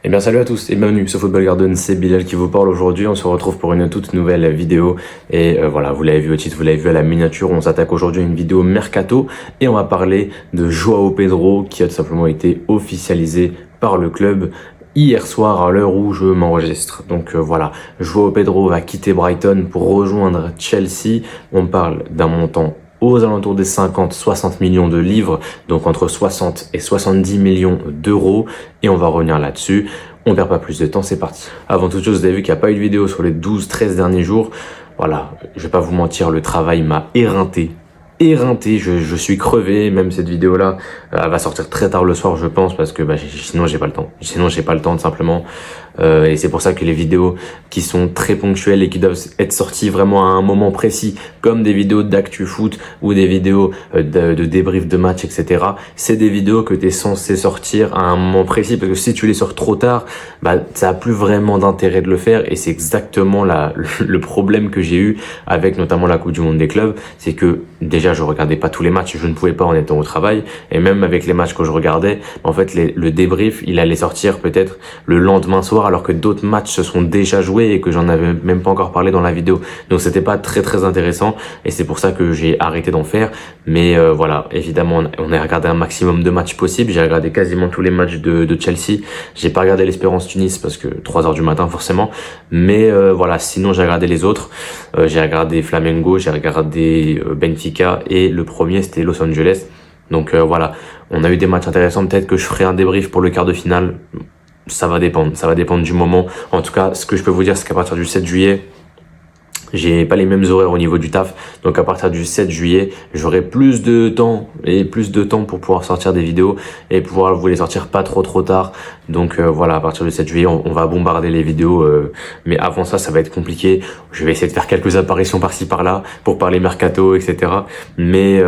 Eh bien salut à tous et bienvenue sur Football Garden, c'est Bilal qui vous parle aujourd'hui. On se retrouve pour une toute nouvelle vidéo et voilà, vous l'avez vu au titre, vous l'avez vu à la miniature. On s'attaque aujourd'hui à une vidéo mercato et on va parler de Joao Pedro qui a tout simplement été officialisé par le club hier soir à l'heure où je m'enregistre. Donc voilà, Joao Pedro va quitter Brighton pour rejoindre Chelsea. On parle d'un montant aux alentours des 50-60 millions de livres, donc entre 60 et 70 millions d'euros, et on va revenir là-dessus. On perd pas plus de temps, c'est parti. Avant toute chose, vous avez vu qu'il n'y a pas eu de vidéo sur les 12-13 derniers jours. Voilà, je vais pas vous mentir, le travail m'a éreinté. Je suis crevé, même cette vidéo-là, elle va sortir très tard le soir, je pense, parce que sinon j'ai pas le temps. Sinon j'ai pas le temps, tout simplement. Et c'est pour ça que les vidéos qui sont très ponctuelles et qui doivent être sorties vraiment à un moment précis, comme des vidéos d'actu foot ou des vidéos de débrief de match, etc., c'est des vidéos que tu es censé sortir à un moment précis, parce que si tu les sors trop tard, ça a plus vraiment d'intérêt de le faire, et c'est exactement le problème que j'ai eu avec notamment la Coupe du Monde des clubs, c'est que déjà je regardais pas tous les matchs, je ne pouvais pas en étant au travail, et même avec les matchs que je regardais, en fait le débrief il allait sortir peut-être le lendemain soir, alors que d'autres matchs se sont déjà joués et que j'en avais même pas encore parlé dans la vidéo, donc c'était pas très intéressant, et c'est pour ça que j'ai arrêté d'en faire. Mais voilà, évidemment on a regardé un maximum de matchs possibles, j'ai regardé quasiment tous les matchs de Chelsea, j'ai pas regardé l'Espérance Tunis parce que 3h du matin forcément, mais voilà, sinon j'ai regardé les autres, j'ai regardé Flamengo, j'ai regardé Benfica, et le premier c'était Los Angeles. Donc voilà, on a eu des matchs intéressants. Peut-être que je ferai un débrief pour le quart de finale, ça va dépendre du moment. En tout cas, ce que je peux vous dire, c'est qu'à partir du 7 juillet, j'ai pas les mêmes horaires au niveau du taf, donc à partir du 7 juillet, j'aurai plus de temps pour pouvoir sortir des vidéos et pouvoir vous les sortir pas trop tard. Donc voilà, à partir du 7 juillet, on va bombarder les vidéos, mais avant ça, ça va être compliqué. Je vais essayer de faire quelques apparitions par-ci par-là pour parler mercato, etc. Mais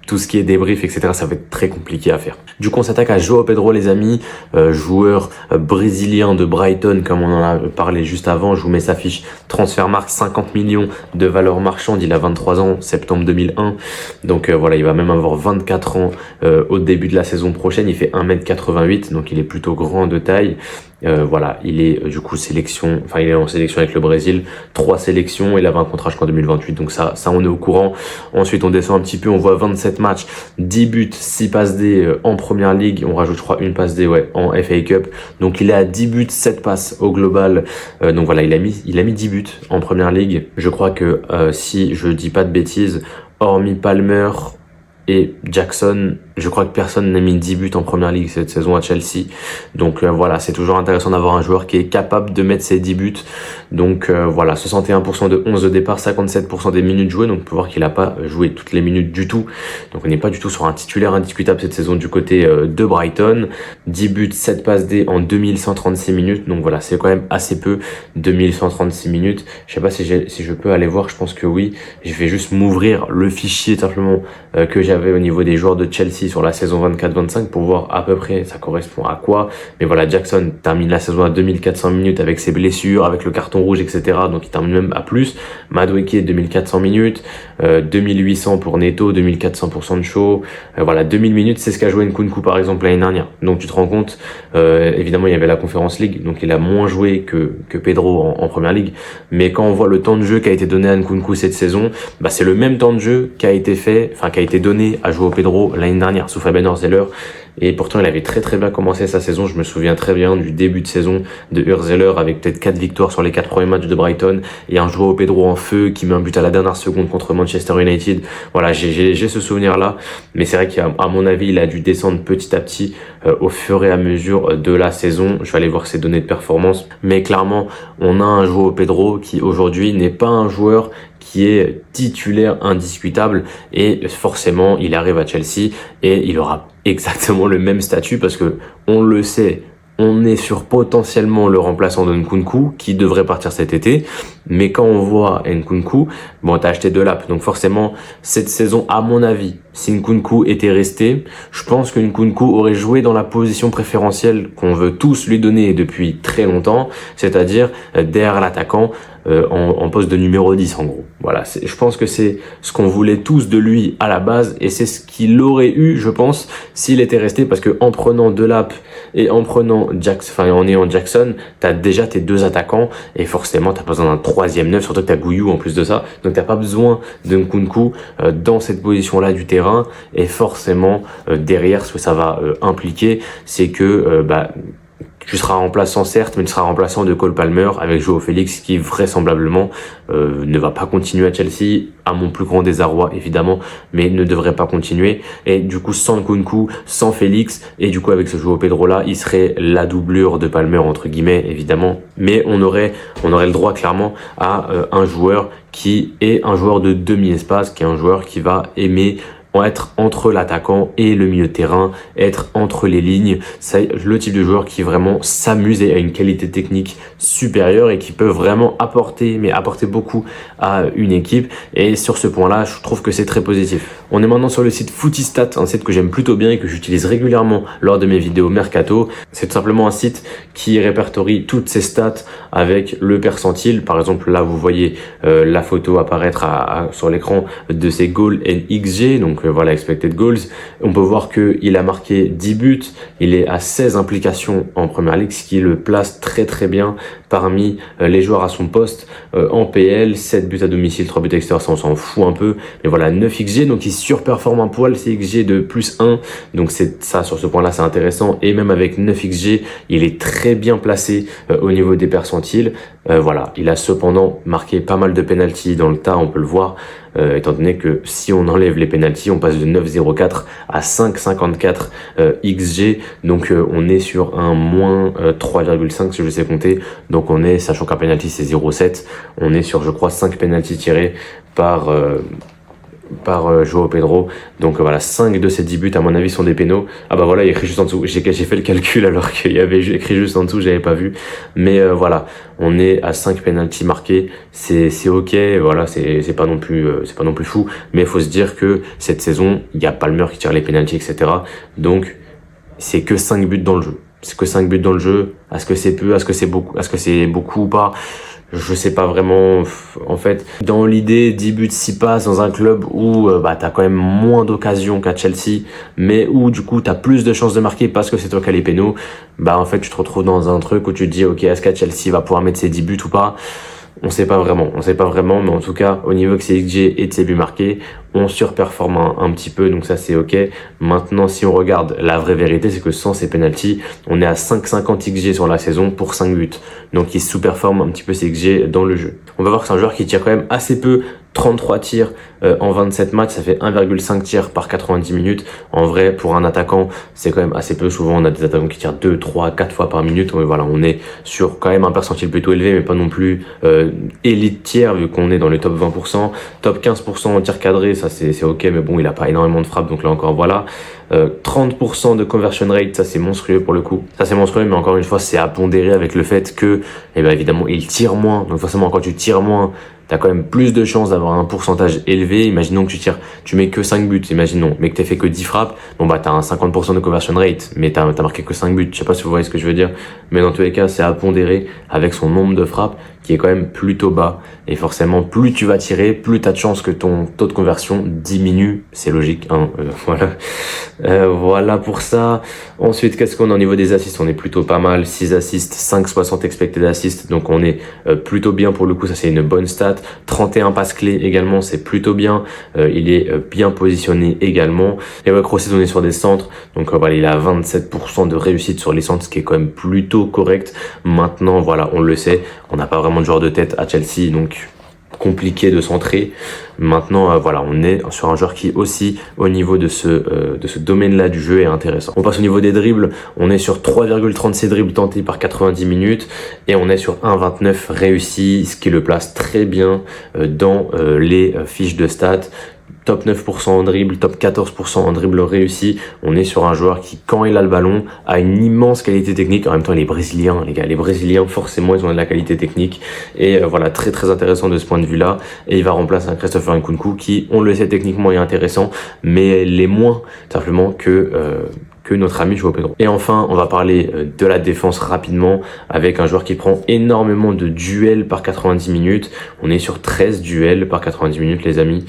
tout ce qui est débrief, etc., ça va être très compliqué à faire. Du coup, on s'attaque à Joao Pedro, les amis, joueur brésilien de Brighton, comme on en a parlé juste avant. Je vous mets sa fiche Transfermarkt, 50 millions de valeur marchande. Il a 23 ans, septembre 2001. Donc voilà, il va même avoir 24 ans au début de la saison prochaine. Il fait 1m88, donc il est plutôt grand de taille. Voilà, il est du coup il est en sélection avec le Brésil, 3 sélections, il avait un contrat jusqu'en 2028, donc ça on est au courant. Ensuite on descend un petit peu, on voit 27 matchs, 10 buts, 6 passes D en première ligue, on rajoute je crois une passe D en FA Cup, donc il est à 10 buts, 7 passes au global. Donc voilà, il a mis 10 buts en première ligue. Je crois que si je dis pas de bêtises, hormis Palmer et Jackson, je crois que personne n'a mis 10 buts en première ligue cette saison à Chelsea. Donc voilà, c'est toujours intéressant d'avoir un joueur qui est capable de mettre ses 10 buts. Donc voilà, 61% de 11 de départ, 57% des minutes jouées. Donc on peut voir qu'il n'a pas joué toutes les minutes du tout. Donc on n'est pas du tout sur un titulaire indiscutable cette saison du côté de Brighton. 10 buts, 7 passes D en 2136 minutes. Donc voilà, c'est quand même assez peu, 2136 minutes. Je sais pas si je peux aller voir, je pense que oui. Je vais juste m'ouvrir le fichier simplement que j'avais au niveau des joueurs de Chelsea sur la saison 24-25 pour voir à peu près ça correspond à quoi. Mais voilà, Jackson termine la saison à 2400 minutes avec ses blessures, avec le carton rouge, etc. Donc il termine même à plus. Madueke 2400 minutes, 2800 pour Neto, 2400 pour Sancho. Voilà, 2000 minutes, c'est ce qu'a joué Nkunku par exemple l'année dernière. Donc tu te rends compte, évidemment il y avait la Conference League, donc il a moins joué que Pedro en première ligue. Mais quand on voit le temps de jeu qui a été donné à Nkunku cette saison, c'est le même temps de jeu qui a été donné à Joao Pedro l'année dernière sous Fabian Hürzeler, et pourtant il avait très bien commencé sa saison. Je me souviens très bien du début de saison de Hürzeler avec peut-être 4 victoires sur les 4 premiers matchs de Brighton et un Joao Pedro en feu qui met un but à la dernière seconde contre Manchester United. Voilà, j'ai ce souvenir là, mais c'est vrai qu'à mon avis il a dû descendre petit à petit au fur et à mesure de la saison. Je vais aller voir ses données de performance, mais clairement on a un Joao Pedro qui aujourd'hui n'est pas un joueur qui est titulaire indiscutable, et forcément il arrive à Chelsea et il aura exactement le même statut parce que on le sait, on est sur potentiellement le remplaçant de Nkunku qui devrait partir cet été. Mais quand on voit Nkunku, bon, t'as acheté Delap, donc forcément, cette saison, à mon avis, si Nkunku était resté, je pense que Nkunku aurait joué dans la position préférentielle qu'on veut tous lui donner depuis très longtemps, c'est-à-dire derrière l'attaquant, en poste de numéro 10 en gros. Voilà, je pense que c'est ce qu'on voulait tous de lui à la base et c'est ce qu'il aurait eu, je pense, s'il était resté, parce que en prenant Delap et en prenant en ayant Jackson, t'as déjà tes deux attaquants et forcément t'as pas besoin d'un troisième neuf, surtout que t'as Gouillou en plus de ça, donc t'as pas besoin de Nkunku dans cette position-là du terrain et forcément derrière ce que ça va impliquer, c'est que tu seras remplaçant certes, mais tu seras remplaçant de Cole Palmer avec Joao Félix qui vraisemblablement ne va pas continuer à Chelsea, à mon plus grand désarroi évidemment, mais ne devrait pas continuer. Et du coup sans Nkunku, sans Félix, et du coup avec ce Joao Pedro là, il serait la doublure de Palmer entre guillemets évidemment, mais on aurait le droit clairement à un joueur qui est un joueur de demi-espace, qui est un joueur qui va aimer être entre l'attaquant et le milieu de terrain, être entre les lignes. C'est le type de joueur qui vraiment s'amuse et a une qualité technique supérieure et qui peut vraiment apporter beaucoup à une équipe. Et sur ce point-là, je trouve que c'est très positif. On est maintenant sur le site Footistat, un site que j'aime plutôt bien et que j'utilise régulièrement lors de mes vidéos Mercato. C'est tout simplement un site qui répertorie toutes ses stats avec le percentile. Par exemple, là, vous voyez la photo apparaître sur l'écran de ses goals and XG, donc voilà, expected goals. On peut voir qu'il a marqué 10 buts, il est à 16 implications en Premier League, ce qui le place très très bien parmi les joueurs à son poste en PL. 7 buts à domicile, 3 buts extérieurs, ça on s'en fout un peu, mais voilà, 9 XG, donc il surperforme un poil ses XG de plus 1, donc c'est ça, sur ce point là c'est intéressant, et même avec 9 XG il est très bien placé au niveau des percentiles. Voilà, il a cependant marqué pas mal de penalties dans le tas, on peut le voir, étant donné que si on enlève les penalties, on passe de 9,04 à 5,54 XG, donc on est sur un moins 3,5 si je sais compter, donc on est, sachant qu'un penalty c'est 0,7, on est sur je crois 5 penalties tirés par Joao Pedro, donc voilà, 5 de ces 10 buts à mon avis sont des pénaux. Ah bah voilà, il y a écrit juste en dessous, j'ai fait le calcul alors qu'il y avait écrit juste en dessous, j'avais pas vu, mais voilà, on est à 5 penalties marqués, c'est ok, voilà, c'est pas non plus fou, mais il faut se dire que cette saison, il y a Palmer qui tire les penalties, etc. Donc c'est que 5 buts dans le jeu. C'est que 5 buts dans le jeu. Est-ce que c'est peu? Est-ce que c'est beaucoup? Est-ce que c'est beaucoup ou pas? Je sais pas vraiment. En fait, dans l'idée, 10 buts 6 passes dans un club où t'as quand même moins d'occasions qu'à Chelsea, mais où du coup t'as plus de chances de marquer parce que c'est toi qui as les pénaux, en fait tu te retrouves dans un truc où tu te dis ok, est-ce qu'à Chelsea va pouvoir mettre ses 10 buts ou pas? On sait pas vraiment, mais en tout cas, au niveau de ses XG et de ses buts marqués, on surperforme un petit peu, donc ça c'est ok. Maintenant, si on regarde, la vraie vérité, c'est que sans ces penalties, on est à 5,50 XG sur la saison pour 5 buts. Donc il sous-performe un petit peu ses XG dans le jeu. On va voir que c'est un joueur qui tire quand même assez peu, 33 tirs en 27 matchs, ça fait 1,5 tirs par 90 minutes. En vrai, pour un attaquant, c'est quand même assez peu. Souvent, on a des attaquants qui tirent 2, 3, 4 fois par minute. Mais voilà, on est sur quand même un percentile plutôt élevé, mais pas non plus élite tiers, vu qu'on est dans les top 20%. Top 15% en tir cadré, ça c'est ok, mais bon, il a pas énormément de frappes, donc là encore, voilà. 30% de conversion rate, ça c'est monstrueux pour le coup. Ça c'est monstrueux, mais encore une fois, c'est à pondérer avec le fait que, évidemment, il tire moins. Donc forcément, quand tu tires moins, t'as quand même plus de chances d'avoir un pourcentage élevé. Imaginons que tu mets que 5 buts, imaginons, mais que t'aies fait que 10 frappes, t'as un 50% de conversion rate, mais t'as marqué que 5 buts. Je sais pas si vous voyez ce que je veux dire, mais dans tous les cas, c'est à pondérer avec son nombre de frappes qui est quand même plutôt bas. Et forcément, plus tu vas tirer, plus t'as de chances que ton taux de conversion diminue. C'est logique, hein, voilà. Voilà pour ça. Ensuite, qu'est-ce qu'on a au niveau des assists? On est plutôt pas mal. 6 assists, 5,60 expected assists. Donc on est plutôt bien pour le coup. Ça, c'est une bonne stat. 31 passes clés également, c'est plutôt bien. Il est bien positionné également. Et ouais, Crosses, on est sur des centres. Donc voilà, il a 27% de réussite sur les centres, ce qui est quand même plutôt correct. Maintenant, voilà, on le sait. On n'a pas vraiment de joueur de tête à Chelsea, donc compliqué de centrer. Maintenant, voilà, on est sur un joueur qui aussi, au niveau de ce domaine-là du jeu, est intéressant. On passe au niveau des dribbles. On est sur 3,36 dribbles tentés par 90 minutes et on est sur 1,29 réussi, ce qui le place très bien dans les fiches de stats. top 9% en dribble, top 14% en dribble réussi. On est sur un joueur qui, quand il a le ballon, a une immense qualité technique. En même temps, il est brésilien, les gars. Les Brésiliens, forcément, ils ont de la qualité technique. Et voilà, très très intéressant de ce point de vue-là. Et il va remplacer un Christopher Nkunku qui, on le sait, techniquement est intéressant, mais l'est moins simplement que notre ami João Pedro. Et enfin, on va parler de la défense rapidement avec un joueur qui prend énormément de duels par 90 minutes. On est sur 13 duels par 90 minutes, les amis.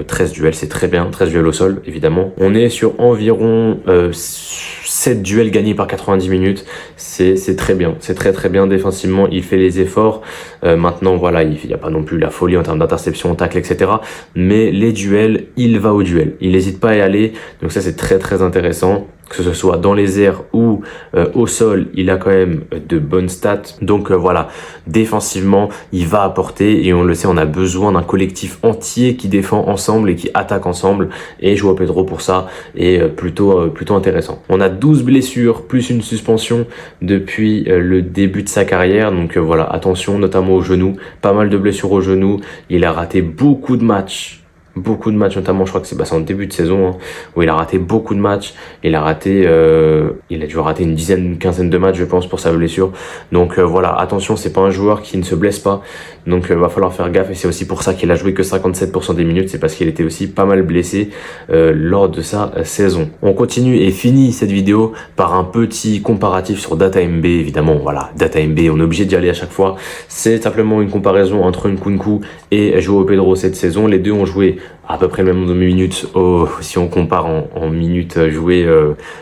13 duels, c'est très bien. 13 duels au sol, évidemment. On est sur environ 7 duels gagnés par 90 minutes. C'est très bien. C'est très très bien défensivement. Il fait les efforts. Maintenant, voilà, il n'y a pas non plus la folie en termes d'interception, tacle, etc. Mais les duels, il va au duel. Il n'hésite pas à y aller. Donc ça, c'est très très intéressant. Que ce soit dans les airs ou au sol, il a quand même de bonnes stats. Donc voilà, défensivement, il va apporter et on le sait, on a besoin d'un collectif entier qui défend ensemble et qui attaque ensemble. Et João Pedro pour ça est plutôt intéressant. On a 12 blessures plus une suspension depuis le début de sa carrière. Donc voilà, attention notamment au genou. Pas mal de blessures au genou. Il a raté beaucoup de matchs. Notamment je crois que c'est en début de saison hein, où il a raté beaucoup de matchs. Il a dû rater une quinzaine de matchs je pense pour sa blessure. Donc voilà, attention, c'est pas un joueur qui ne se blesse pas, donc va falloir faire gaffe. Et c'est aussi pour ça qu'il a joué que 57% des minutes, c'est parce qu'il était aussi pas mal blessé lors de sa saison. On continue et finit cette vidéo par un petit comparatif sur DataMB. Évidemment voilà, DataMB, on est obligé d'y aller à chaque fois. C'est simplement une comparaison entre Nkunku et João Pedro cette saison. Les deux ont joué à peu près le même nombre de minutes si on compare en minutes jouées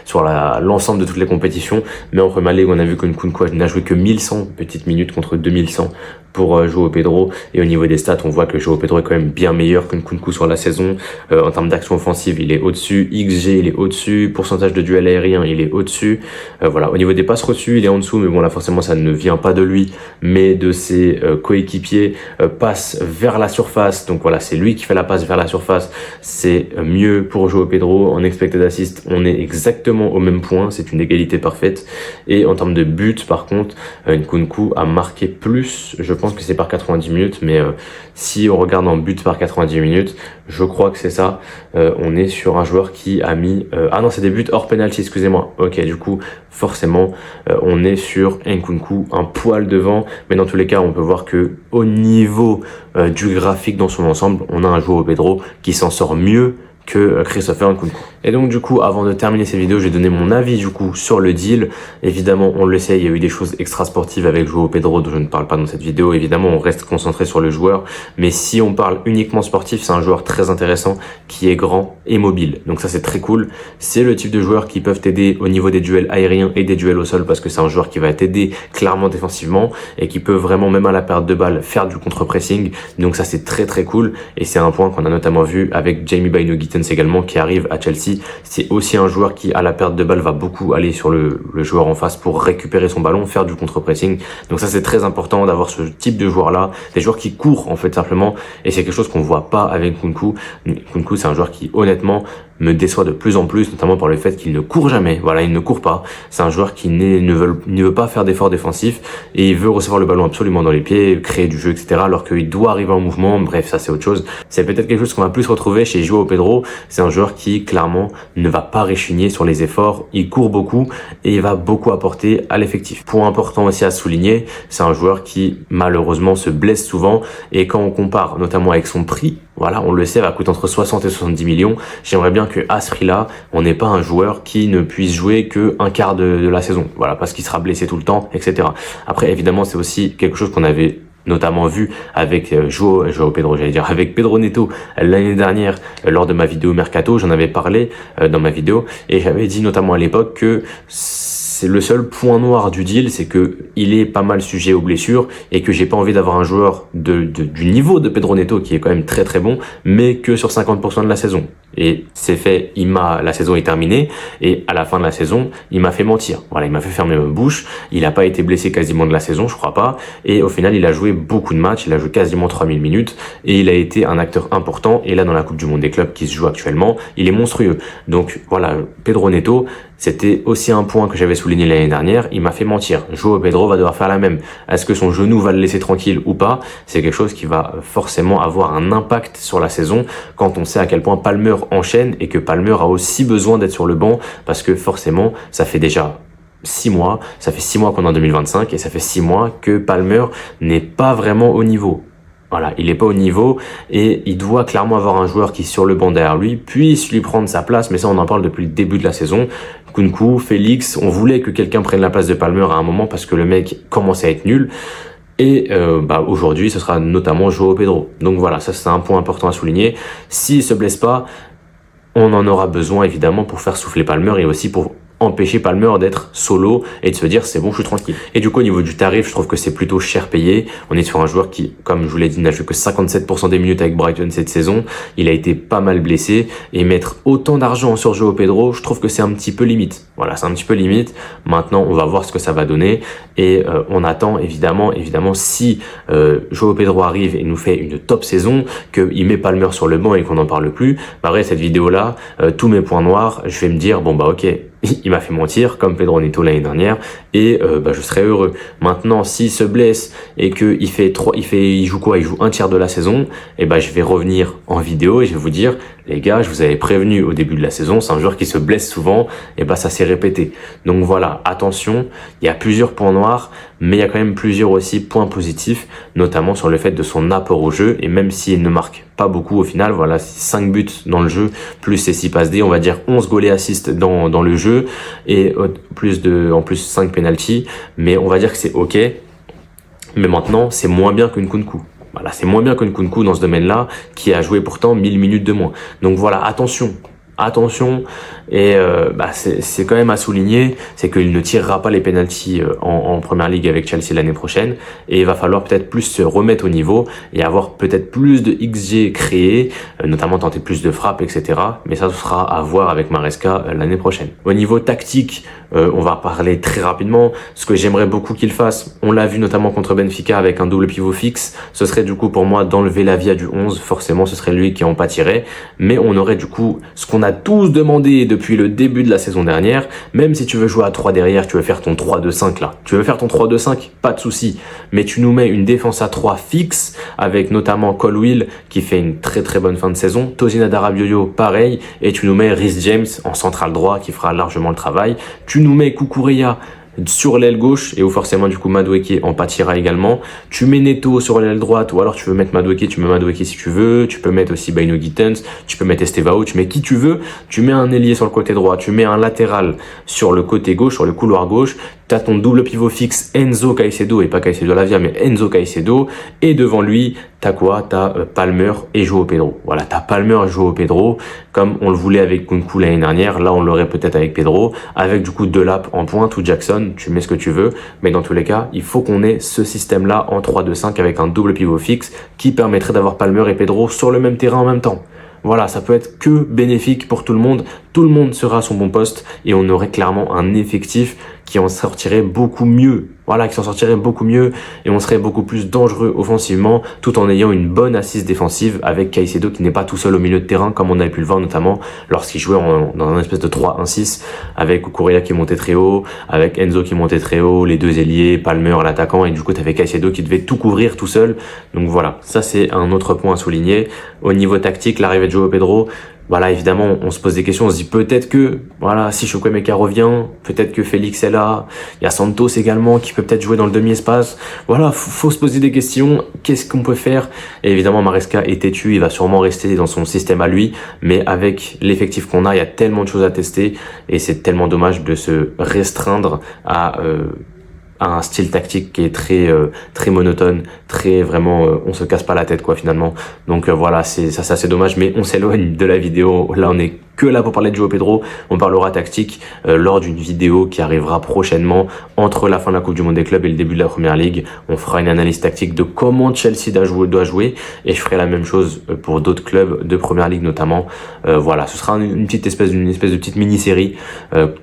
sur l'ensemble de toutes les compétitions. Mais en Premier League, on a vu que Nkunku n'a joué que 1100 petites minutes contre 2100 pour João Pedro. Et au niveau des stats, on voit que João Pedro est quand même bien meilleur que Nkunku sur la saison. En termes d'action offensive, il est au-dessus. XG, il est au-dessus. Pourcentage de duel aérien, il est au-dessus. Voilà. Au niveau des passes reçues, il est en dessous. Mais bon, là, forcément, ça ne vient pas de lui, mais de ses coéquipiers. Passe vers la surface. Donc voilà, c'est lui qui fait la passe vers la surface. C'est mieux pour João Pedro. En expected assist, on est exactement au même point. C'est une égalité parfaite. Et en termes de buts, par contre, Nkunku a marqué plus. Je pense que c'est par 90 minutes, mais si on regarde en but par 90 minutes, je crois que c'est ça. On est sur un joueur qui a mis... ah non, c'est des buts hors penalty, excusez-moi. Ok, du coup, forcément, on est sur Nkunku un poil devant. Mais dans tous les cas, on peut voir que au niveau du graphique dans son ensemble, on a un João Pedro qui s'en sort mieux que Christopher Nkunku. Et donc du coup, avant de terminer cette vidéo, je vais donner mon avis du coup sur le deal. Évidemment, on le sait, il y a eu des choses extra sportives avec João Pedro dont je ne parle pas dans cette vidéo. Évidemment, on reste concentré sur le joueur. Mais si on parle uniquement sportif, c'est un joueur très intéressant qui est grand et mobile. Donc ça, c'est très cool. C'est le type de joueurs qui peuvent t'aider au niveau des duels aériens et des duels au sol parce que c'est un joueur qui va t'aider clairement défensivement et qui peut vraiment, même à la perte de balle, faire du contre-pressing. Donc ça, c'est très très cool. Et c'est un point qu'on a notamment vu avec Jamie Bynoe-Gittens également qui arrive à Chelsea. C'est aussi un joueur qui à la perte de balle va beaucoup aller sur le joueur en face pour récupérer son ballon, faire du contre-pressing. Donc ça c'est très important d'avoir ce type de joueur là, des joueurs qui courent en fait simplement, et c'est quelque chose qu'on voit pas avec Nkunku. Nkunku c'est un joueur qui honnêtement me déçoit de plus en plus, notamment par le fait qu'il ne court jamais. Voilà, il ne court pas. C'est un joueur qui ne veut pas faire d'efforts défensifs et il veut recevoir le ballon absolument dans les pieds, créer du jeu, etc. Alors qu'il doit arriver en mouvement. Bref, ça c'est autre chose. C'est peut-être quelque chose qu'on va plus retrouver chez João Pedro. C'est un joueur qui clairement ne va pas réchigner sur les efforts. Il court beaucoup et il va beaucoup apporter à l'effectif. Point important aussi à souligner, c'est un joueur qui malheureusement se blesse souvent et quand on compare notamment avec son prix, voilà, on le sait, va coûter entre 60 et 70 millions. J'aimerais bien que à ce prix-là, on n'ait pas un joueur qui ne puisse jouer que un quart de la saison. Voilà, parce qu'il sera blessé tout le temps, etc. Après, évidemment, c'est aussi quelque chose qu'on avait notamment vu avec João Pedro, avec Pedro Neto l'année dernière lors de ma vidéo Mercato. J'en avais parlé dans ma vidéo et j'avais dit notamment à l'époque que c'est le seul point noir du deal, c'est que il est pas mal sujet aux blessures et que j'ai pas envie d'avoir un joueur du niveau de Pedro Neto qui est quand même très très bon, mais que sur 50% de la saison. Et c'est fait, la saison est terminée et à la fin de la saison, il m'a fait mentir. Voilà, il m'a fait fermer ma bouche. Il a pas été blessé quasiment de la saison, je crois pas. Et au final, il a joué beaucoup de matchs. Il a joué quasiment 3000 minutes et il a été un acteur important. Et là, dans la Coupe du Monde des clubs qui se joue actuellement, il est monstrueux. Donc voilà, Pedro Neto, C'était aussi un point que j'avais souligné l'année dernière, il m'a fait mentir. Joao Pedro va devoir faire la même. Est-ce que son genou va le laisser tranquille ou pas? C'est quelque chose qui va forcément avoir un impact sur la saison quand on sait à quel point Palmer enchaîne et que Palmer a aussi besoin d'être sur le banc parce que forcément, ça fait déjà 6 mois, ça fait 6 mois qu'on est en 2025 et ça fait 6 mois que Palmer n'est pas vraiment au niveau. Voilà, il n'est pas au niveau et il doit clairement avoir un joueur qui, sur le banc derrière lui, puisse lui prendre sa place. Mais ça, on en parle depuis le début de la saison. Nkunku, Félix, on voulait que quelqu'un prenne la place de Palmer à un moment parce que le mec commençait à être nul. Et aujourd'hui, ce sera notamment Joao Pedro. Donc voilà, ça c'est un point important à souligner. S'il se blesse pas, on en aura besoin évidemment pour faire souffler Palmer et aussi pour empêcher Palmer d'être solo et de se dire c'est bon, je suis tranquille. Et du coup, au niveau du tarif, je trouve que c'est plutôt cher payé. On est sur un joueur qui, comme je vous l'ai dit, n'a joué que 57% des minutes avec Brighton cette saison. Il a été pas mal blessé et mettre autant d'argent sur Joao Pedro, je trouve que c'est un petit peu limite. Voilà, c'est un petit peu limite. Maintenant, on va voir ce que ça va donner et on attend évidemment si Joao Pedro arrive et nous fait une top saison, qu'il met Palmer sur le banc et qu'on n'en parle plus. Après cette vidéo-là, tous mes points noirs, je vais me dire bon bah ok, il m'a fait mentir comme Pedro Neto l'année dernière et je serais heureux. Maintenant, s'il se blesse et que il joue quoi? Il joue un tiers de la saison, et je vais revenir en vidéo et je vais vous dire les gars, je vous avais prévenu au début de la saison, c'est un joueur qui se blesse souvent et ça s'est répété. Donc voilà, attention, il y a plusieurs points noirs, mais il y a quand même plusieurs aussi points positifs, notamment sur le fait de son apport au jeu et même s'il ne marque pas beaucoup au final, voilà, 5 buts dans le jeu plus ses 6 passes D, on va dire 11 goals et assists dans le jeu et en plus 5 penalties, mais on va dire que c'est ok. Mais maintenant, c'est moins bien que Nkunku. Voilà, c'est moins bien que Nkunku dans ce domaine-là, qui a joué pourtant 1000 minutes de moins. Donc voilà, attention, et c'est quand même à souligner, c'est qu'il ne tirera pas les pénaltys en première ligue avec Chelsea l'année prochaine et il va falloir peut-être plus se remettre au niveau et avoir peut-être plus de XG créés, notamment tenter plus de frappes, etc. Mais ça, ce sera à voir avec Maresca l'année prochaine. Au niveau tactique, on va parler très rapidement. Ce que j'aimerais beaucoup qu'il fasse, on l'a vu notamment contre Benfica avec un double pivot fixe, ce serait du coup pour moi d'enlever Lavia du 11, forcément ce serait lui qui en pâtirait, mais on aurait du coup ce qu'on a tous demandé depuis le début de la saison dernière. Même si tu veux jouer à 3 derrière, tu veux faire ton 3-2-5 là, tu veux faire ton 3-2-5, pas de souci, mais tu nous mets une défense à 3 fixe avec notamment Colwill qui fait une très très bonne fin de saison, Tosin Adarabioyo pareil, et tu nous mets Reece James en central droit qui fera largement le travail. Tu nous mets Cucurella sur l'aile gauche et où forcément du coup Madueke en pâtira également. Tu mets Neto sur l'aile droite ou alors tu veux mettre Madueke, tu mets Madueke si tu veux. Tu peux mettre aussi Baino Gittens, tu peux mettre Estevao, tu mets qui tu veux. Tu mets un ailier sur le côté droit, tu mets un latéral sur le côté gauche, sur le couloir gauche. Tu as ton double pivot fixe Enzo Caicedo et pas Caicedo Lavia mais Enzo Caicedo et devant lui t'as quoi? T'as Palmer et Joao Pedro. Voilà, t'as Palmer et Joao Pedro comme on le voulait avec Nkunku l'année dernière. Là on l'aurait peut-être avec Pedro, avec du coup Delap en pointe ou Jackson, tu mets ce que tu veux, mais dans tous les cas il faut qu'on ait ce système là en 3-2-5 avec un double pivot fixe qui permettrait d'avoir Palmer et Pedro sur le même terrain en même temps. Voilà, ça peut être que bénéfique pour tout le monde sera à son bon poste et on aurait clairement un effectif qui en sortirait beaucoup mieux. Voilà, qui s'en sortirait beaucoup mieux et on serait beaucoup plus dangereux offensivement tout en ayant une bonne assise défensive avec Caicedo qui n'est pas tout seul au milieu de terrain comme on avait pu le voir notamment lorsqu'il jouait dans un espèce de 3-1-6 avec Cucurella qui montait très haut, avec Enzo qui montait très haut, les deux ailiers, Palmer l'attaquant et du coup tu avais Caicedo qui devait tout couvrir tout seul. Donc voilà, ça c'est un autre point à souligner. Au niveau tactique, l'arrivée de Joao Pedro, voilà, évidemment, on se pose des questions, on se dit peut-être que, voilà, si Chukwuemeka revient, peut-être que Félix est là, il y a Santos également qui peut peut-être jouer dans le demi-espace. Voilà, faut se poser des questions, qu'est-ce qu'on peut faire? Et évidemment, Maresca est têtu, il va sûrement rester dans son système à lui, mais avec l'effectif qu'on a, il y a tellement de choses à tester et c'est tellement dommage de se restreindre à un style tactique qui est très monotone, très vraiment on se casse pas la tête quoi finalement. Donc voilà, c'est dommage, mais on s'éloigne de la vidéo. Là on est que là pour parler de Joao Pedro, on parlera tactique lors d'une vidéo qui arrivera prochainement entre la fin de la Coupe du Monde des clubs et le début de la Première Ligue. On fera une analyse tactique de comment Chelsea doit jouer et je ferai la même chose pour d'autres clubs de Première Ligue notamment. Voilà, ce sera une espèce de petite mini-série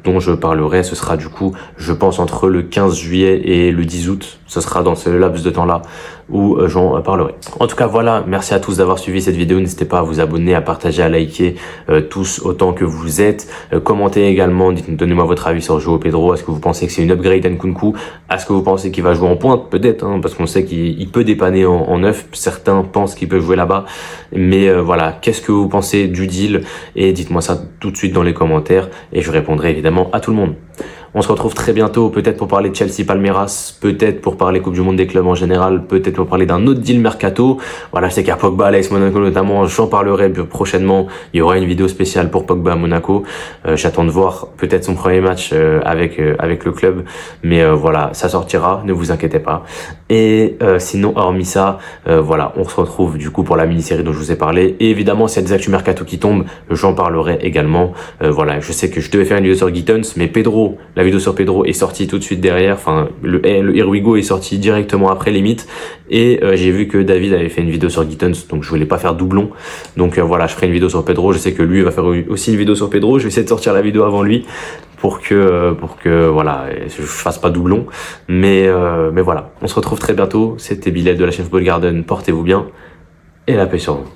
dont je parlerai. Ce sera du coup, je pense, entre le 15 juillet et le 10 août. Ce sera dans ce laps de temps-là où j'en parlerai. En tout cas, voilà, merci à tous d'avoir suivi cette vidéo. N'hésitez pas à vous abonner, à partager, à liker tous tous autant que vous êtes. Commentez également, donnez-moi votre avis sur João Pedro. Est-ce que vous pensez que c'est une upgrade Nkunku? Est-ce que vous pensez qu'il va jouer en pointe? Peut-être, hein, parce qu'on sait qu'il peut dépanner en neuf. Certains pensent qu'il peut jouer là-bas. Mais voilà, qu'est-ce que vous pensez du deal? Et dites-moi ça tout de suite dans les commentaires et je répondrai évidemment à tout le monde. On se retrouve très bientôt, peut-être pour parler de Chelsea-Palmeiras, peut-être pour parler Coupe du Monde des clubs en général, peut-être pour parler d'un autre deal mercato. Voilà, je sais qu'il y a Pogba, l'AS Monaco notamment, j'en parlerai prochainement. Il y aura une vidéo spéciale pour Pogba à Monaco. J'attends de voir peut-être son premier match avec le club, mais voilà, ça sortira, ne vous inquiétez pas. Et sinon, hormis ça, voilà, on se retrouve du coup pour la mini-série dont je vous ai parlé. Et évidemment, s'il y a des actus mercato qui tombent, j'en parlerai également. Voilà, je sais que je devais faire une vidéo sur Gittens, mais Pedro, la vidéo sur Pedro est sortie tout de suite derrière. Enfin, le Here We Go est sorti directement après limite. Et j'ai vu que David avait fait une vidéo sur Gittens, donc je voulais pas faire doublon. Donc voilà, je ferai une vidéo sur Pedro. Je sais que lui va faire aussi une vidéo sur Pedro. Je vais essayer de sortir la vidéo avant lui pour que voilà, je fasse pas doublon. Mais voilà, on se retrouve très bientôt. C'était Bilal de la chaîne Football Garden. Portez-vous bien et la paix sur vous.